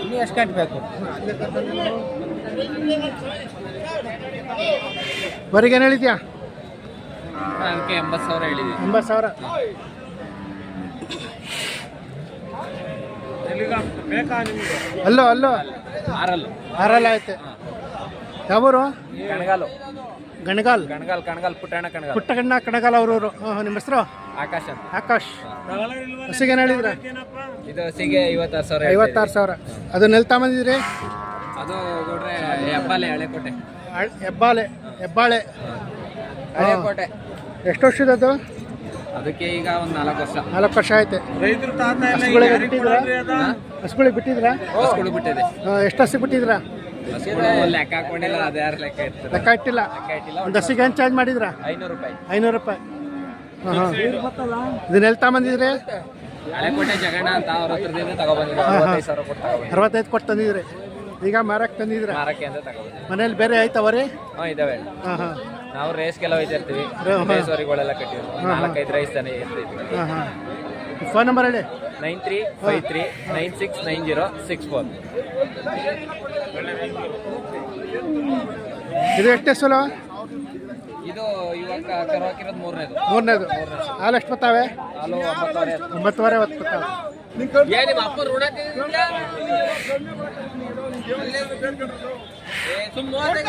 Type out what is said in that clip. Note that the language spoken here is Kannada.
ಇನ್ನು ಎಷ್ಟು ಕಟ್ಟಬೇಕು? ಬರಿಗೆ ಏನು ಹೇಳಿದ್ಯಾ? ಅದಕ್ಕೆ 80,000 ಹೇಳಿದ್ವಿ. 80,000. ಅಲ್ಲೋ ಅಲ್ಲೋ ಆರಲ್ಲ ಐತೆ. ಯಾವೂರು? ಕಣಗಾಲು ಗಣಗಾಲ್. ಕಣಗಾಲ್ ಪುಟ್ಟಣ್ಣ ಕಣಗಾಲ್. ಪುಟ್ಟಗಣ್ಣ ಕಣಗಾಲ್ ಅವ್ರವರು. ನಿಮ್ಮ ಹೆಸರು? ಆಕಾಶ್ ಅಂತ. ಆಕಾಶ್. ಹಸಿಗೆ ಏನು ಹೇಳಿದ್ರ? ಇದು ಹಸಿಗೆ 56,000. 56,000. ಅದು ನೆಲ್ ತಗೊಂಬಂದಿದ್ರಿ? ಅದು ನೋಡ್ರೆ ಹೆಬ್ಬಾಲೆ ಹಳೆಕೋಟೆ. ಹೆಬ್ಬಾಳೆ ಹಳೆಕೋಟೆ. ಎಷ್ಟು ವರ್ಷದದು? ಅದಕ್ಕೆ ಈಗ ಒಂದು 4 ವರ್ಷ. 4 ವರ್ಷ ಐತೆ. ಹಸುಗಳಿಗೆ ಬಿಟ್ಟಿದ್ರಾ? ಹಸುಗಳಿಗೆ ಬಿಟ್ಟಿದ್ರಾ? ಹಸುಗಳು ಬಿಟ್ಟಿದೆ. ಎಷ್ಟು ಹಸಿ ಬಿಟ್ಟಿದ್ರಾ? ಲೆಕ್ಕ ಹಾಕೊಂಡಿಲ್ಲ, ಅದು ಯಾರು ಲೆಕ್ಕ ಇರ್ತದೆ? ಲೆಕ್ಕ ಇಟ್ಟಿಲ್ಲ. ಒಂದು ಹಸಿಗೆ ಏನು ಚಾರ್ಜ್ ಮಾಡಿದ್ರಾ? 500 ರೂಪಾಯಿ. 500 ರೂಪಾಯಿ. ಇದನ್ನೆಲ್ಲ ತಗೊಂಬಂದಿದ್ರಿ? ಹಳೆಕೋಟೆ ಜಗಣ್ಣ ಅಂತ ಅವ್ರ ಹತ್ರದಿಂದ ತಗೊಬಂದಿದ್ರು. 65,000 ಕೊಟ್ಟು ತಗೊಬಂದಿದ್ರು. 65 ಕೊಟ್ಟು ತಂದಿದ್ರಿ. ಈಗ ಮಾರಕ್ಕೆ ತಂದಿದ್ರ? ಮಾರಕ್ಕೆ ಅಂತ ತಗೊಬಂದಿದ್ರು. ಮನೇಲಿ ಬೇರೆ ಆಯ್ತವರಿ? ಇದಾವೆ. ನಾವು ರೇಸ್ಗೆಲ್ಲ ಹೋಯ್ತಿರ್ತೀವಿ. ರೇಸ್ವರಿಗಳೆಲ್ಲ ಕಟ್ಟಿದ್ರು. 4-5 ರೈಸ್ ತಾನೇ ಇರ್ತೀವಿ. ಫೋನ್ ನಂಬರ್ ಹೇಳಿ. 9353969064. ಇದು ಎಷ್ಟು ಸಲ? ಇದು ಇವಾಗ ಕರು ಹಾಕಿರೋದು 3ನೇದು. ಹಾಲು ಎಷ್ಟು ಬರ್ತಾವೆ? ಹಾಲು 9,000. 9,000 ಹೊತ್ತು ಬರ್ತಾವೆ. ನಿಮ್ಮ ಅಪ್ಪ ಋಣ ಸುಮ್ಮನೆ